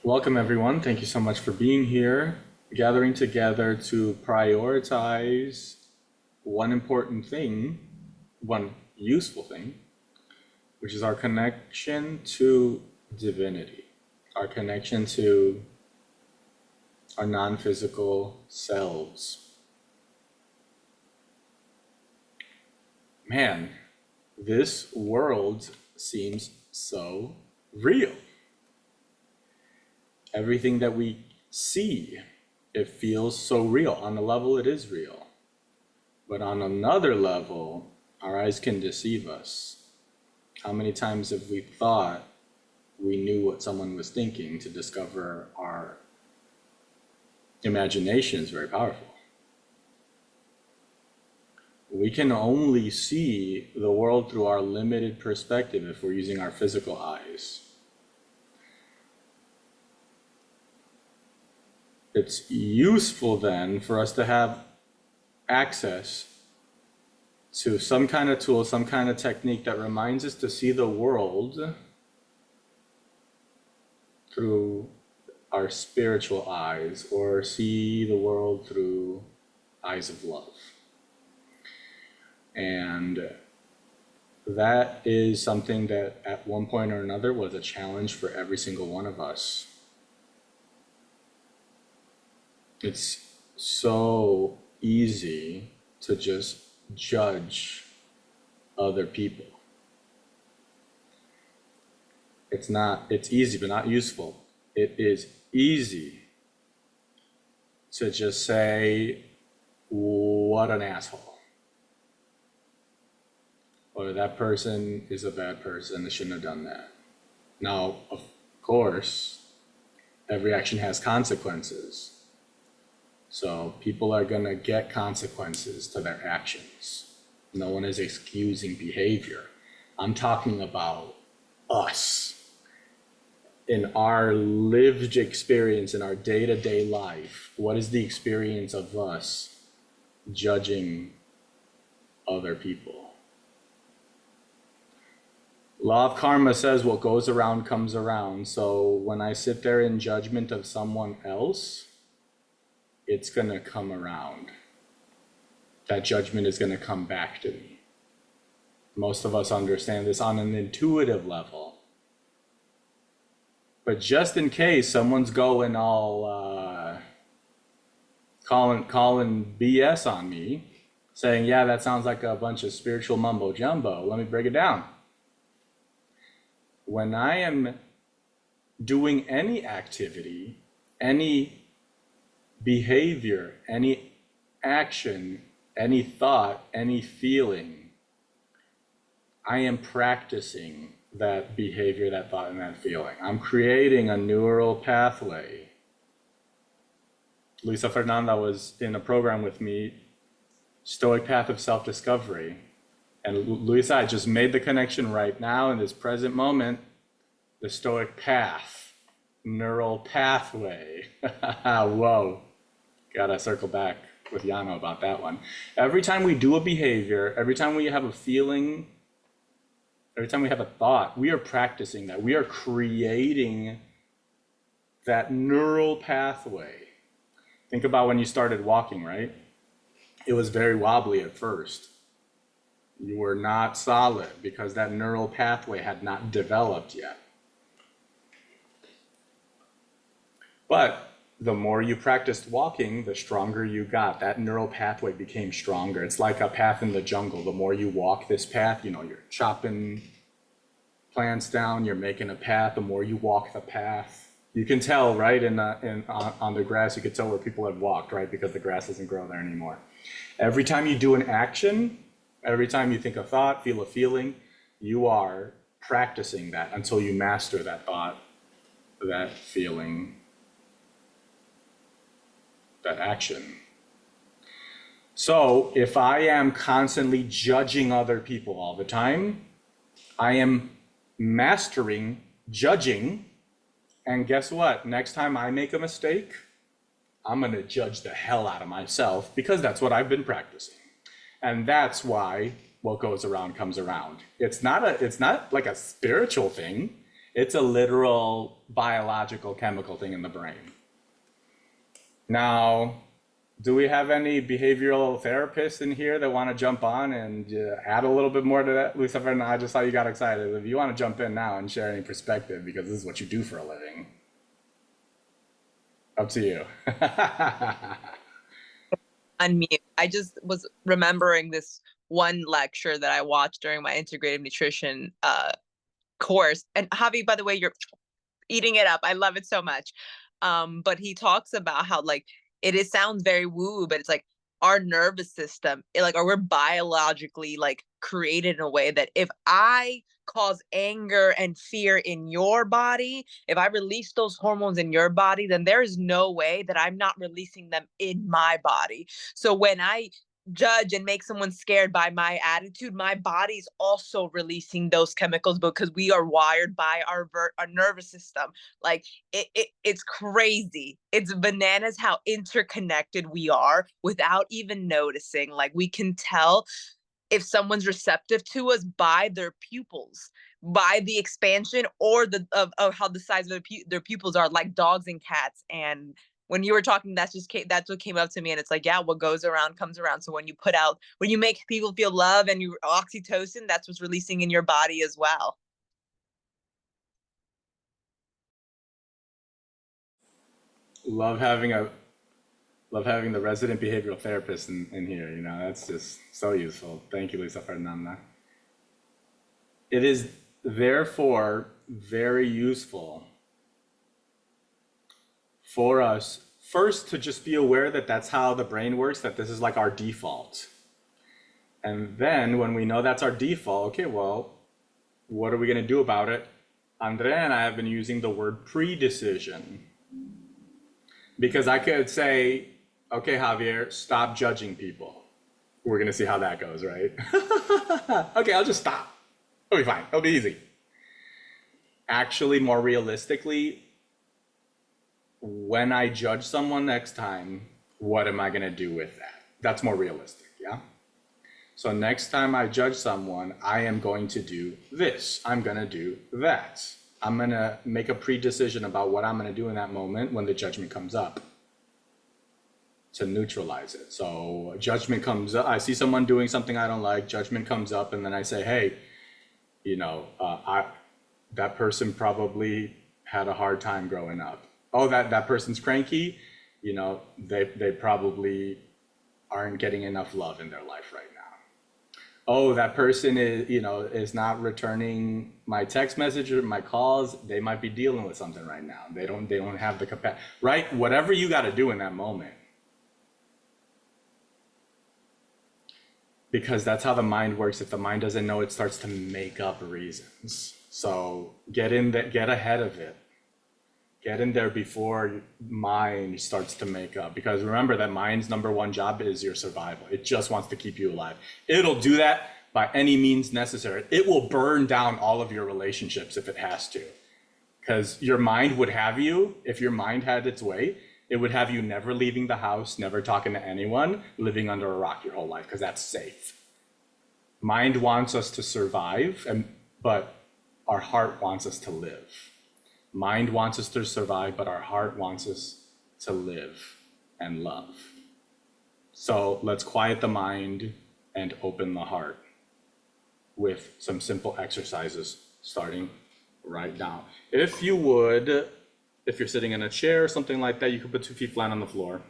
Welcome, everyone. Thank you so much for being here, gathering together to prioritize one important thing, one useful thing, which is our connection to divinity, our connection to our non-physical selves. Man, this world seems so real. Everything that we see, it feels so real. On a level, it is real. But on another level, our eyes can deceive us. How many times have we thought we knew what someone was thinking to discover our imagination is very powerful? We can only see the world through our limited perspective if we're using our physical eyes. It's useful then for us to have access to some kind of tool, some kind of technique that reminds us to see the world through our spiritual eyes, or see the world through eyes of love. And that is something that at one point or another was a challenge for every single one of us. It's so easy to just judge other people. It's easy, but not useful. It is easy to just say, what an asshole. Or that person is a bad person, they shouldn't have done that. Now, of course, every action has consequences. So people are gonna get consequences to their actions. No one is excusing behavior. I'm talking about us. In our lived experience, in our day-to-day life, what is the experience of us judging other people? Law of karma says what goes around comes around. So when I sit there in judgment of someone else, it's gonna come around. That judgment is gonna come back to me. Most of us understand this on an intuitive level. But just in case someone's going all calling BS on me, saying, yeah, that sounds like a bunch of spiritual mumbo jumbo, let me break it down. When I am doing any activity, any behavior, any action, any thought, any feeling, I am practicing that behavior, that thought, and that feeling. I'm creating a neural pathway. Luisa Fernanda was in a program with me, Stoic Path of Self-Discovery. And Luisa, I just made the connection right now in this present moment, the Stoic Path, neural pathway. Whoa, gotta circle back with Yano about that one. Every time we do a behavior, every time we have a feeling, every time we have a thought, we are practicing that. We are creating that neural pathway. Think about when you started walking, right? It was very wobbly at first. You were not solid because that neural pathway had not developed yet. But the more you practiced walking, the stronger you got. That neural pathway became stronger. It's like a path in the jungle. The more you walk this path, you're chopping plants down, you're making a path. The more you walk the path, you can tell, right? On the grass, you could tell where people have walked, right? Because the grass doesn't grow there anymore. Every time you do an action, every time you think a thought, feel a feeling, you are practicing that until you master that thought, that feeling, that action. So if I am constantly judging other people all the time, I am mastering judging. And guess what? Next time I make a mistake, I'm gonna judge the hell out of myself because that's what I've been practicing. And that's why what goes around comes around. It's not like a spiritual thing. It's a literal biological chemical thing in the brain. Now, do we have any behavioral therapists in here that want to jump on and add a little bit more to that? Lucifer, and I just saw you got excited. If you want to jump in now and share any perspective, because this is what you do for a living, up to you. Unmute. I just was remembering this one lecture that I watched during my integrative nutrition course. And Javi, by the way, you're eating it up. I love it so much. But he talks about how like sounds very woo, but it's like our nervous system, like, or we're biologically like created in a way that if I cause anger and fear in your body, if I release those hormones in your body, then there is no way that I'm not releasing them in my body. So when I judge and make someone scared by my attitude, my body's also releasing those chemicals because we are wired by our nervous system. Like it's crazy. It's bananas how interconnected we are without even noticing. Like we can tell if someone's receptive to us by their pupils, by the expansion or of how the size of their pupils are, like dogs and cats. And when you were talking, that's what came up to me. And it's like, yeah, what goes around comes around. So when you make people feel love and you oxytocin, that's what's releasing in your body as well. Love having a Love having the resident behavioral therapist in here. That's just so useful. Thank you, Lisa Fernanda. It is therefore very useful for us first to just be aware that that's how the brain works, that this is like our default. And then when we know that's our default, okay, well, what are we going to do about it? Andrea and I have been using the word pre-decision because I could say, okay, Javier, stop judging people. We're going to see how that goes, right? Okay, I'll just stop. It'll be fine. It'll be easy. Actually, more realistically, when I judge someone next time, what am I going to do with that? That's more realistic, yeah? So next time I judge someone, I am going to do this. I'm going to do that. I'm going to make a pre-decision about what I'm going to do in that moment when the judgment comes up to neutralize it. So judgment comes up. I see someone doing something I don't like. Judgment comes up, and then I say, hey, that person probably had a hard time growing up. Oh, that person's cranky. They probably aren't getting enough love in their life right now. Oh, that person is not returning my text message or my calls. They might be dealing with something right now. They don't have the capacity, right? Whatever you got to do in that moment. Because that's how the mind works. If the mind doesn't know, it starts to make up reasons. So get ahead of it. Get in there before mind starts to make up. Because remember that mind's number one job is your survival. It just wants to keep you alive. It'll do that by any means necessary. It will burn down all of your relationships if it has to. Because your mind would have you, if your mind had its way, it would have you never leaving the house, never talking to anyone, living under a rock your whole life, because that's safe. Mind wants us to survive, but our heart wants us to live. Mind wants us to survive, but our heart wants us to live and love. So let's quiet the mind and open the heart with some simple exercises starting right now. If you would, if you're sitting in a chair or something like that, you can put 2 feet flat on the floor.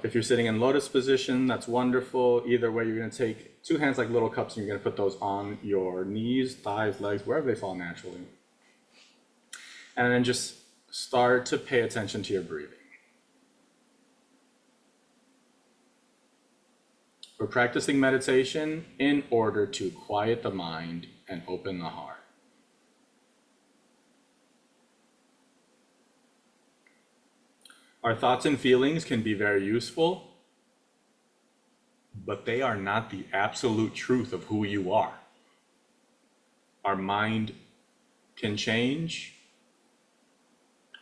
If you're sitting in lotus position, that's wonderful. Either way, you're going to take 2 hands like little cups and you're going to put those on your knees, thighs, legs, wherever they fall naturally. And then just start to pay attention to your breathing. We're practicing meditation in order to quiet the mind and open the heart. Our thoughts and feelings can be very useful, but they are not the absolute truth of who you are. Our mind can change,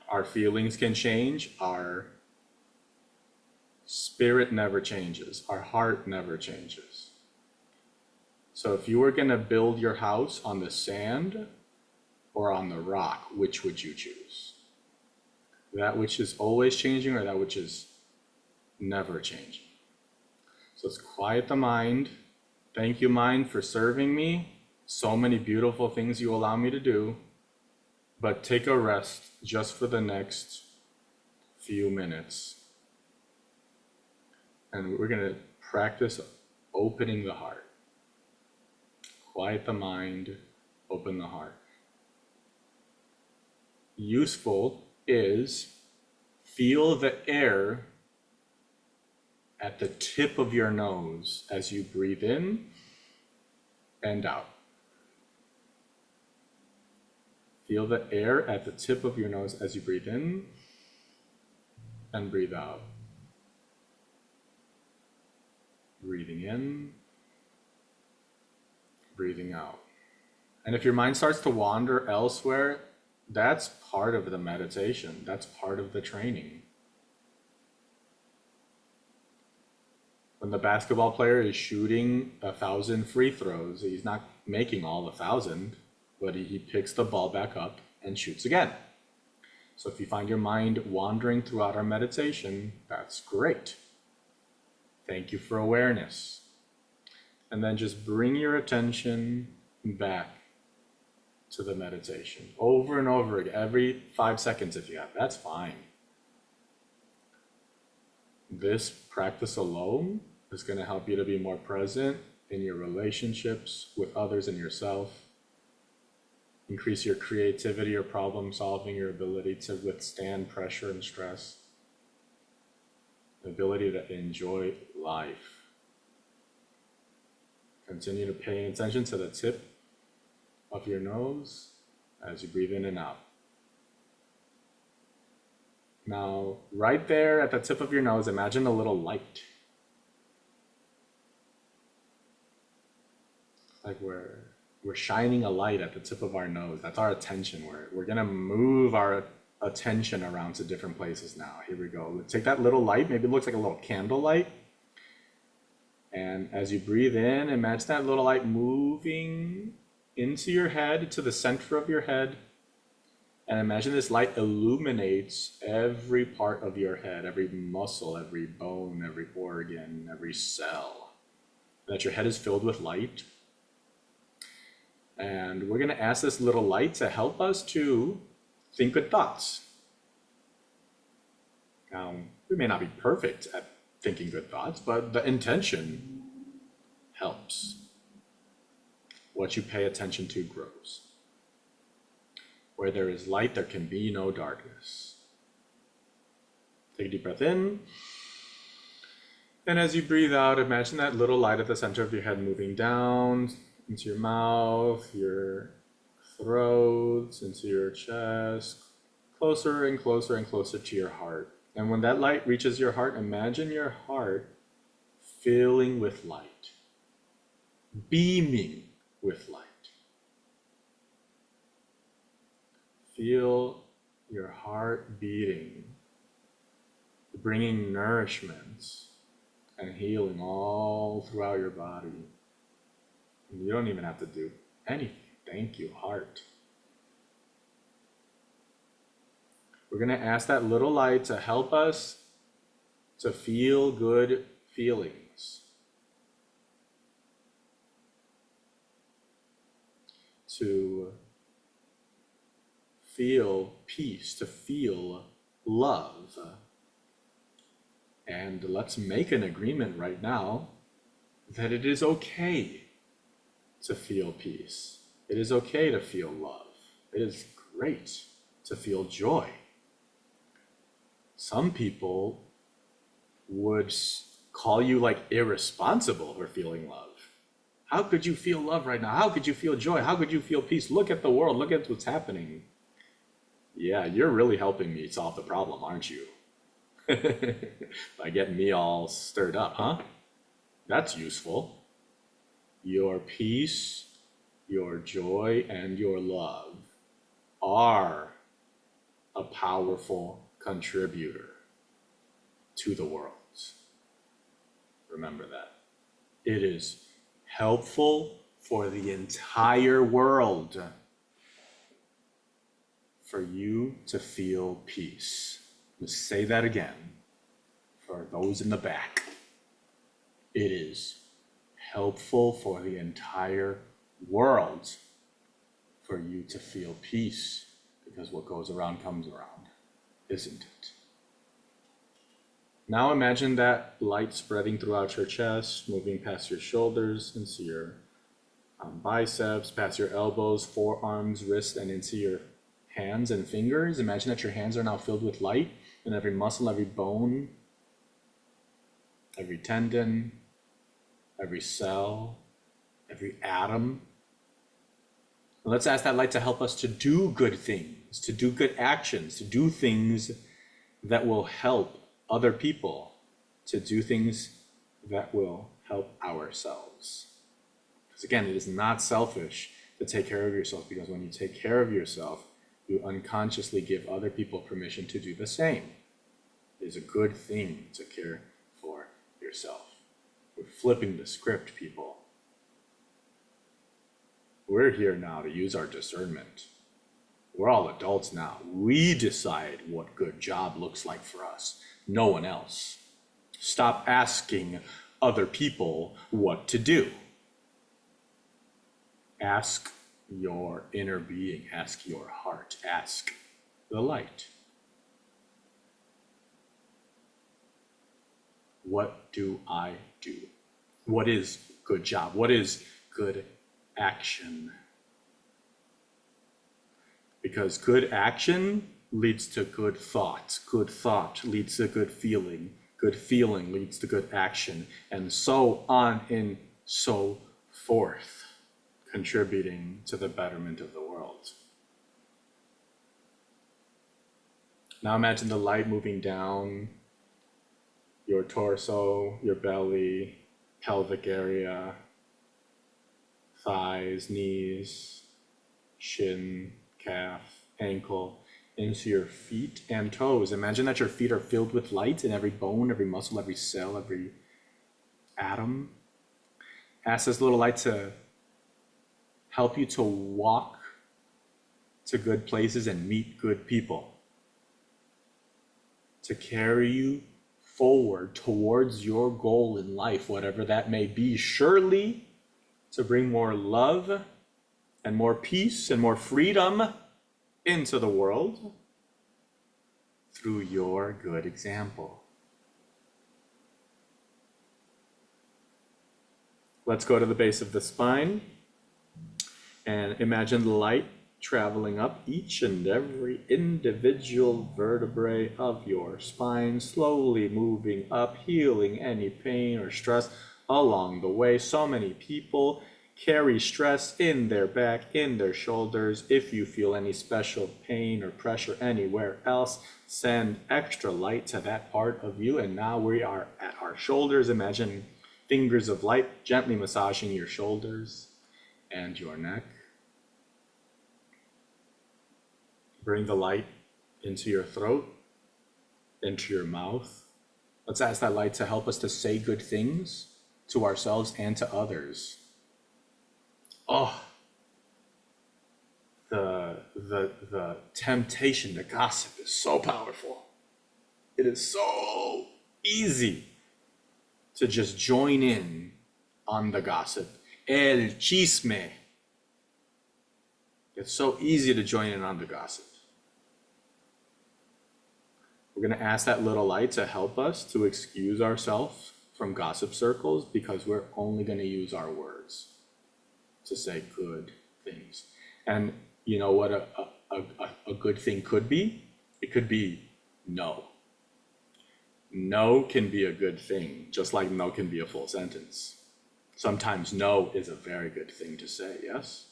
our feelings can change, our spirit never changes, our heart never changes. So if you were going to build your house on the sand or on the rock, which would you choose? That which is always changing or that which is never changing? So let's quiet the mind. Thank you, mind, for serving me. So many beautiful things you allow me to do. But take a rest just for the next few minutes. And we're going to practice opening the heart. Quiet the mind, open the heart. Useful is feel the air at the tip of your nose as you breathe in and out. Feel the air at the tip of your nose as you breathe in and breathe out. Breathing in, breathing out. And if your mind starts to wander elsewhere, that's part of the meditation. That's part of the training. When the basketball player is shooting 1,000 free throws, he's not making all 1,000, but he picks the ball back up and shoots again. So if you find your mind wandering throughout our meditation, that's great. Thank you for awareness. And then just bring your attention back to the meditation over and over again, every 5 seconds if you have, that's fine. This practice alone is going to help you to be more present in your relationships with others and yourself, increase your creativity or problem solving, your ability to withstand pressure and stress, the ability to enjoy life. Continue to pay attention to the tip of your nose as you breathe in and out. Now, right there at the tip of your nose, imagine a little light. Like we're shining a light at the tip of our nose. That's our attention. We're gonna move our attention around to different places now. Here we go. Let's take that little light, maybe it looks like a little candle light. And as you breathe in, imagine that little light moving into your head, to the center of your head. And imagine this light illuminates every part of your head, every muscle, every bone, every organ, every cell. That your head is filled with light. And we're going to ask this little light to help us to think good thoughts. Now, we may not be perfect at thinking good thoughts, but the intention helps. What you pay attention to grows. Where there is light, there can be no darkness. Take a deep breath in. And as you breathe out, imagine that little light at the center of your head moving down into your mouth, your throat, into your chest, closer and closer and closer to your heart. And when that light reaches your heart, imagine your heart filling with light, beaming with light. Feel your heart beating, bringing nourishment and healing all throughout your body. And you don't even have to do anything. Thank you, heart. We're going to ask that little light to help us to feel good feelings, to feel peace, to feel love. And let's make an agreement right now that it is okay to feel peace. It is okay to feel love. It is great to feel joy. Some people would call you like irresponsible for feeling love. How could you feel love right now? How could you feel joy? How could you feel peace? Look at the world. Look at what's happening. Yeah, you're really helping me solve the problem, aren't you? By getting me all stirred up, huh? That's useful. Your peace, your joy, and your love are a powerful contributor to the world. Remember that. It is helpful for the entire world for you to feel peace. Let's say that again for those in the back. It is helpful for the entire world for you to feel peace, because what goes around comes around, isn't it? Now imagine that light spreading throughout your chest, moving past your shoulders into your biceps, past your elbows, forearms, wrists, and into your hands and fingers. Imagine that your hands are now filled with light, and every muscle, every bone, every tendon, every cell, every atom. And let's ask that light to help us to do good things, to do good actions, to do things that will help other people, to do things that will help ourselves. Because again, it is not selfish to take care of yourself, because when you take care of yourself, you unconsciously give other people permission to do the same. It is a good thing to care for yourself. We're flipping the script, people. We're here now to use our discernment. We're all adults now. We decide what good job looks like for us, no one else. Stop asking other people what to do. Ask your inner being, ask your heart, ask the light. What do I do? What is good job? What is good action? Because good action leads to good thought leads to good feeling leads to good action, and so on and so forth, contributing to the betterment of the world. Now imagine the light moving down your torso, your belly, pelvic area, thighs, knees, shin, calf, ankle, into your feet and toes. Imagine that your feet are filled with light, and every bone, every muscle, every cell, every atom. Ask this little light to help you to walk to good places and meet good people, to carry you forward towards your goal in life, whatever that may be, surely to bring more love and more peace and more freedom into the world through your good example. Let's go to the base of the spine and imagine the light traveling up each and every individual vertebrae of your spine, slowly moving up, healing any pain or stress along the way. So many people carry stress in their back, in their shoulders. If you feel any special pain or pressure anywhere else, send extra light to that part of you. And now we are at our shoulders. Imagine fingers of light gently massaging your shoulders and your neck. Bring the light into your throat, into your mouth. Let's ask that light to help us to say good things to ourselves and to others. Oh, the temptation to gossip is so powerful. It is so easy to just join in on the gossip. El chisme. It's so easy to join in on the gossip. We're going to ask that little light to help us to excuse ourselves from gossip circles, because we're only going to use our words to say good things. And you know what a good thing could be? It could be no. No can be a good thing, just like no can be a full sentence. Sometimes no is a very good thing to say, yes?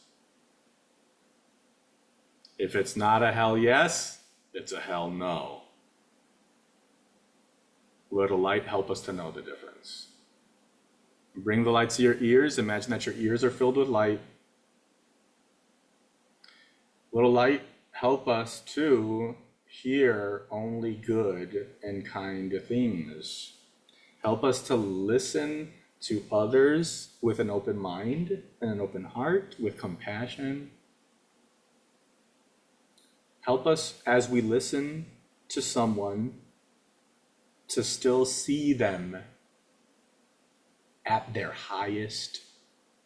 If it's not a hell yes, it's a hell no. Little light, help us to know the difference. Bring the light to your ears. Imagine that your ears are filled with light. Little light, help us to hear only good and kind things. Help us to listen to others with an open mind and an open heart, with compassion. Help us as we listen to someone to still see them at their highest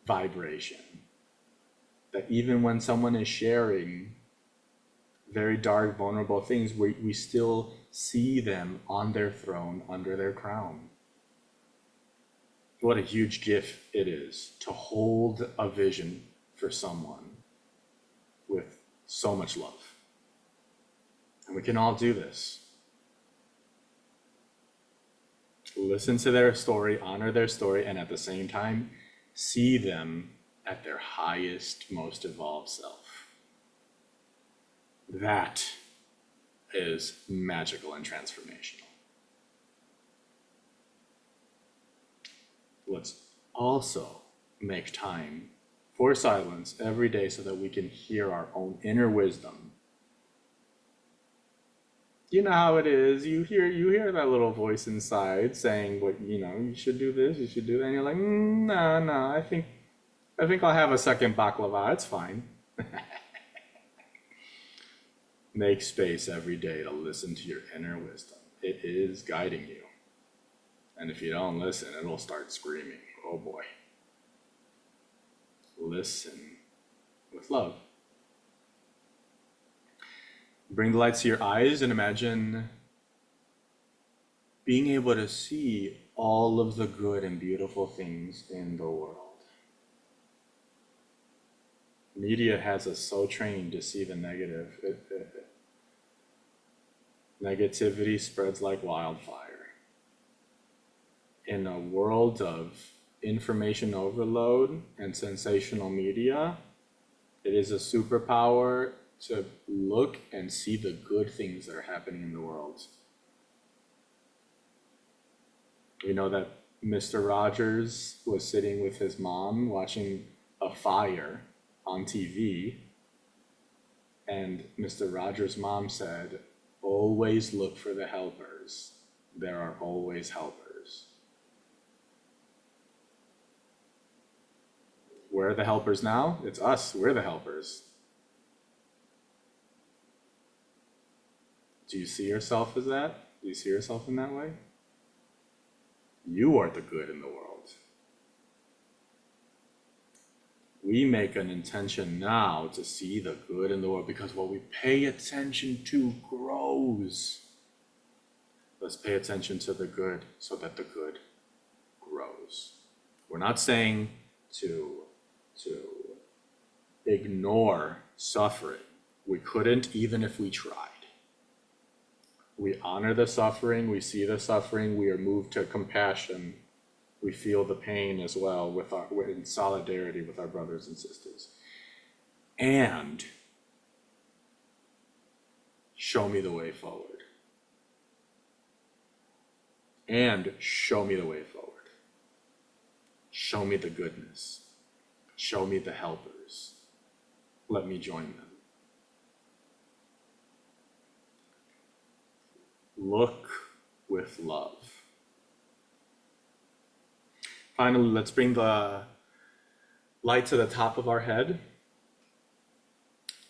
vibration. That even when someone is sharing very dark, vulnerable things, we still see them on their throne, under their crown. What a huge gift it is to hold a vision for someone with so much love. And we can all do this. Listen to their story, honor their story, and at the same time, see them at their highest, most evolved self. That is magical and transformational. Let's also make time for silence every day so that we can hear our own inner wisdom. You know how it is. You hear that little voice inside saying, "What you should do this, you should do that," and you're like, "No, I think I'll have a second baklava. It's fine." Make space every day to listen to your inner wisdom. It is guiding you. And if you don't listen, it'll start screaming. Oh boy. Listen with love. Bring the lights to your eyes and imagine being able to see all of the good and beautiful things in the world. Media has us so trained to see the negative. Negativity spreads like wildfire. In a world of information overload and sensational media, it is a superpower to look and see the good things that are happening in the world. We know that Mr. Rogers was sitting with his mom watching a fire on TV, and Mr. Rogers' mom said, "Always look for the helpers. There are always helpers." Where are the helpers now? It's us. We're the helpers. Do you see yourself as that? Do you see yourself in that way? You are the good in the world. We make an intention now to see the good in the world, because what we pay attention to grows. Let's pay attention to the good so that the good grows. We're not saying to ignore suffering. We couldn't, even if we tried. We honor the suffering, we see the suffering, we are moved to compassion. We feel the pain as well we're in solidarity with our brothers and sisters. And show me the way forward. And show me the way forward. Show me the goodness. Show me the helpers. Let me join them. Look with love. Finally, let's bring the light to the top of our head,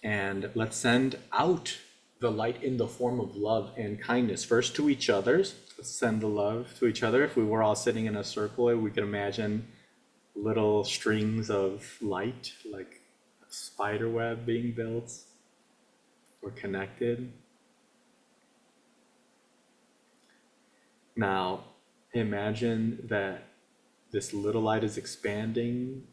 and let's send out the light in the form of love and kindness, first to each other. Let's send the love to each other. If we were all sitting in a circle, we could imagine little strings of light, like a spider web being built or connected. Now, imagine that this little light is expanding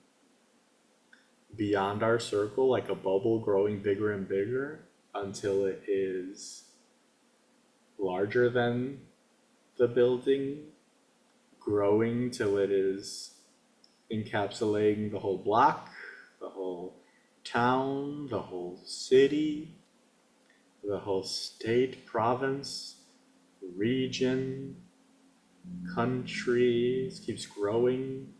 beyond our circle, like a bubble growing bigger and bigger until it is larger than the building, growing till it is encapsulating the whole block, the whole town, the whole city, the whole state, province, region, country. It keeps growing.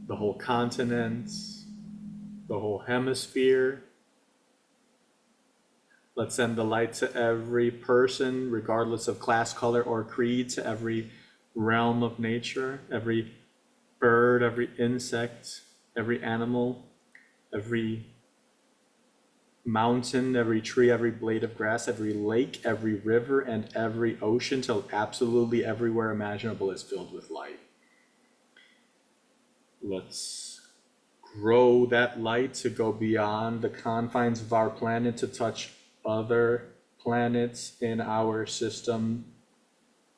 The whole continent, the whole hemisphere. Let's send the light to every person, regardless of class, color, or creed, to every realm of nature, every bird, every insect, every animal, every mountain, every tree, every blade of grass, every lake, every river, and every ocean, till absolutely everywhere imaginable is filled with light. Let's grow that light to go beyond the confines of our planet to touch other planets in our system,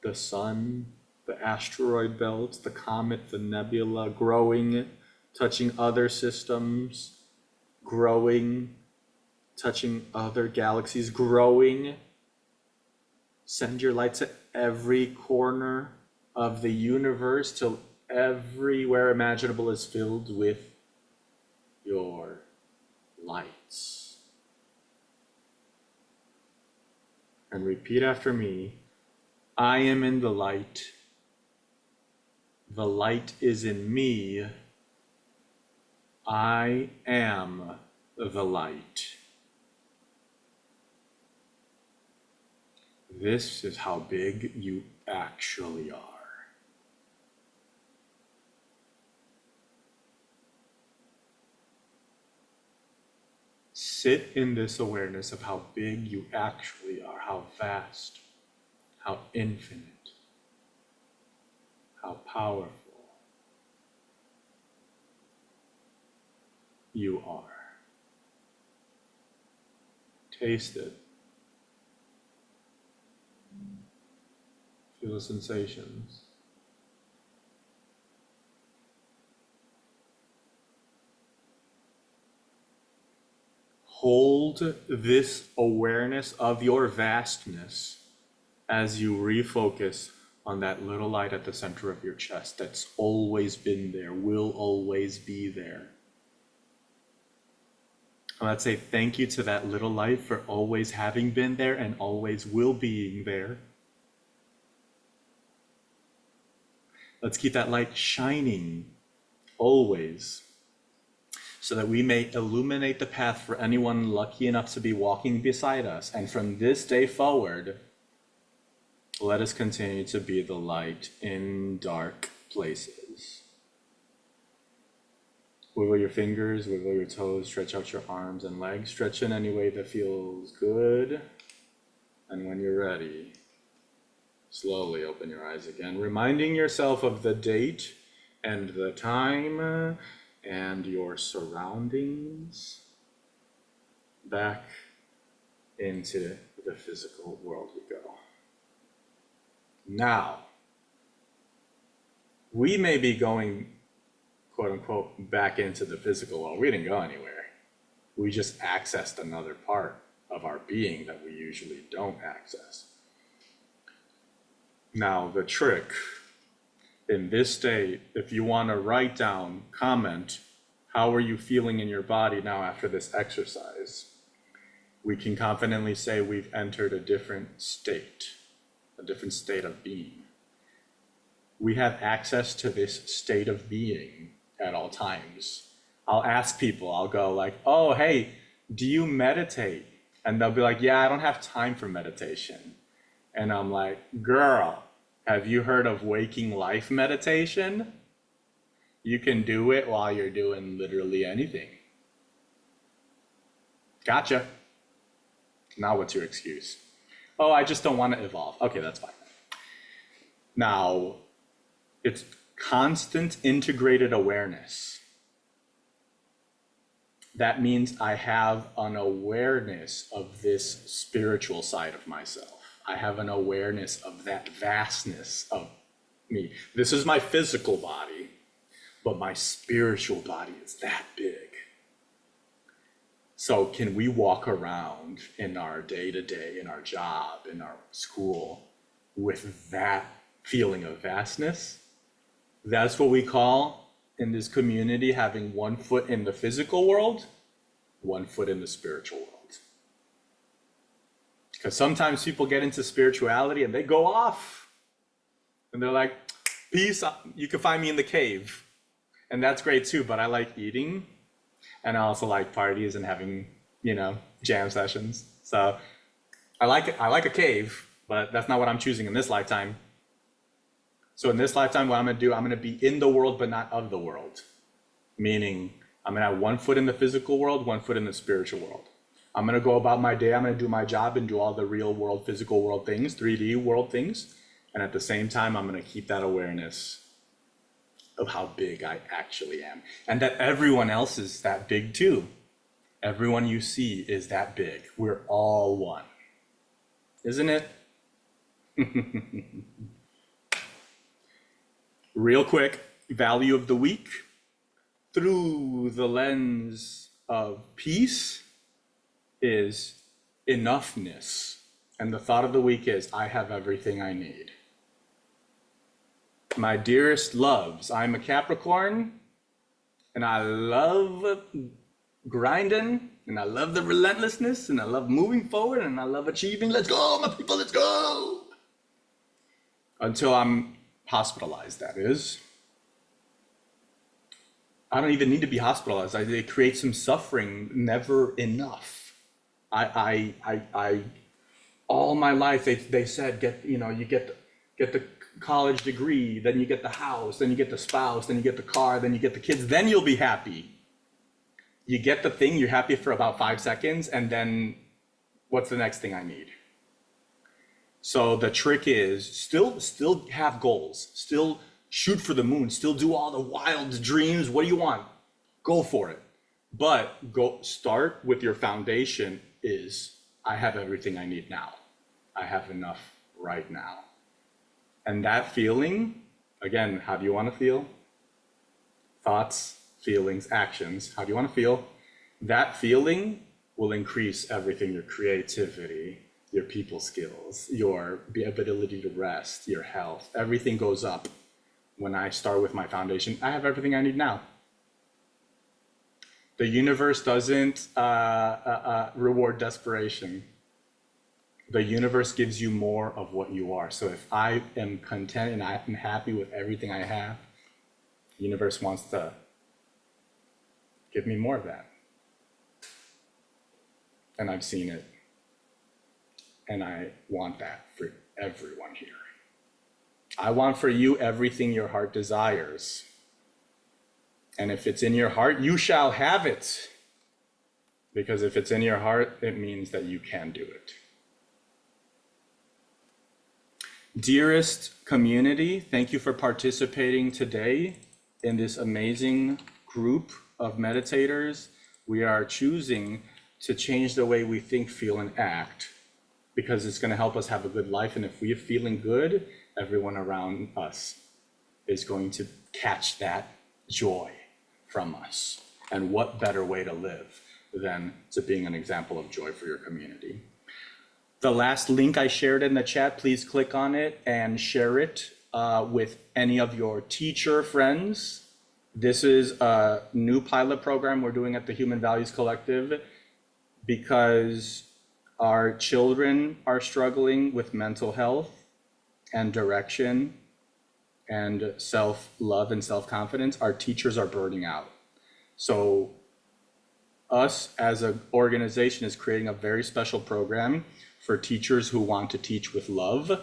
the sun, the asteroid belt, the comet, the nebula, growing, touching other systems, growing, touching other galaxies, growing. Send your light to every corner of the universe till everywhere imaginable is filled with your lights. And repeat after me. I am in the light. The light is in me. I am the light. This is how big you actually are. Sit in this awareness of how big you actually are, how vast, how infinite, how powerful you are. Taste it. Feel the sensations. Hold this awareness of your vastness as you refocus on that little light at the center of your chest that's always been there, will always be there. And let's say thank you to that little light for always having been there and always will being there. Let's keep that light shining always, so that we may illuminate the path for anyone lucky enough to be walking beside us. And from this day forward, let us continue to be the light in dark places. Wiggle your fingers, wiggle your toes, stretch out your arms and legs, stretch in any way that feels good. And when you're ready, slowly open your eyes again, reminding yourself of the date and the time and your surroundings. Back into the physical world we go. Now, we may be going, quote unquote, back into the physical world. We didn't go anywhere. We just accessed another part of our being that we usually don't access. Now, the trick in this state, if you want to write down, comment, how are you feeling in your body now after this exercise? We can confidently say we've entered a different state of being. We have access to this state of being at all times. I'll ask people, I'll go like, oh, hey, do you meditate? And they'll be like, yeah, I don't have time for meditation. And I'm like, girl, have you heard of waking life meditation? You can do it while you're doing literally anything. Gotcha. Now what's your excuse? Oh, I just don't want to evolve. Okay, that's fine. Now, it's constant integrated awareness. That means I have an awareness of this spiritual side of myself. I have an awareness of that vastness of me. This is my physical body, but my spiritual body is that big. So can we walk around in our day-to-day, in our job, in our school, with that feeling of vastness? That's what we call in this community having 1 foot in the physical world, 1 foot in the spiritual world. Because sometimes people get into spirituality and they go off and they're like, peace, you can find me in the cave. And that's great too, but I like eating. And I also like parties and having, jam sessions. So I like a cave, but that's not what I'm choosing in this lifetime. So in this lifetime, what I'm gonna do, I'm gonna be in the world, but not of the world. Meaning, I'm gonna have one foot in the physical world, one foot in the spiritual world. I'm gonna go about my day, I'm gonna do my job and do all the real world, physical world things, 3D world things. And at the same time, I'm gonna keep that awareness of how big I actually am. And that everyone else is that big too. Everyone you see is that big. We're all one. Isn't it? Real quick, value of the week. Through the lens of peace is enoughness. And the thought of the week is, I have everything I need. My dearest loves, I'm a Capricorn, and I love grinding, and I love the relentlessness, and I love moving forward, and I love achieving. Let's go, my people, let's go! Until I'm hospitalized, that is. I don't even need to be hospitalized. It creates some suffering, never enough. All my life, they said, you get the college degree, then you get the house, then you get the spouse, then you get the car, then you get the kids, then you'll be happy. You get the thing, you're happy for about 5 seconds, and then what's the next thing I need? So the trick is still have goals, still shoot for the moon, still do all the wild dreams. What do you want? Go for it. But go start with your foundation is, I have everything I need now. I have enough right now. And that feeling, again, how do you want to feel? Thoughts, feelings, actions. How do you want to feel? That feeling will increase everything, your creativity, your people skills, your ability to rest, your health. Everything goes up when I start with my foundation. I have everything I need now. The universe doesn't reward desperation. The universe gives you more of what you are. So if I am content and I am happy with everything I have, the universe wants to give me more of that. And I've seen it. And I want that for everyone here. I want for you everything your heart desires. And if it's in your heart, you shall have it. Because if it's in your heart, it means that you can do it. Dearest community, thank you for participating today in this amazing group of meditators. We are choosing to change the way we think, feel, and act, because it's going to help us have a good life. And if we're feeling good, everyone around us is going to catch that joy from us. And what better way to live than to being an example of joy for your community. The last link I shared in the chat, please click on it and share it with any of your teacher friends. This is a new pilot program we're doing at the Human Values Collective because our children are struggling with mental health and direction and self-love and self-confidence. Our teachers are burning out. So us as an organization is creating a very special program for teachers who want to teach with love,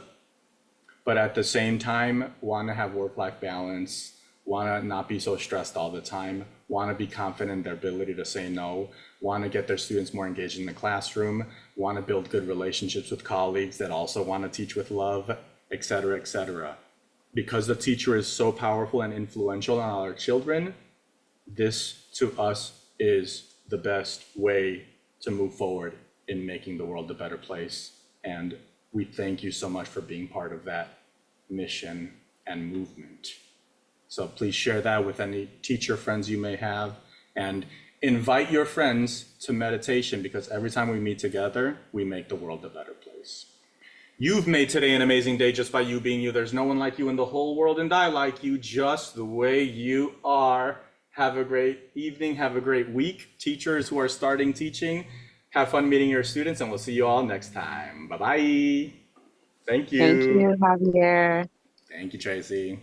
but at the same time want to have work-life balance, want to not be so stressed all the time, want to be confident in their ability to say no, want to get their students more engaged in the classroom, want to build good relationships with colleagues that also want to teach with love, et cetera, et cetera. Because the teacher is so powerful and influential on our children, this to us is the best way to move forward in making the world a better place. And we thank you so much for being part of that mission and movement. So please share that with any teacher friends you may have, and invite your friends to meditation, because every time we meet together, we make the world a better place. You've made today an amazing day just by you being you. There's no one like you in the whole world, and I like you just the way you are. Have a great evening, have a great week. Teachers who are starting teaching, have fun meeting your students, and we'll see you all next time. Bye-bye. Thank you. Thank you, Javier. Thank you, Tracy.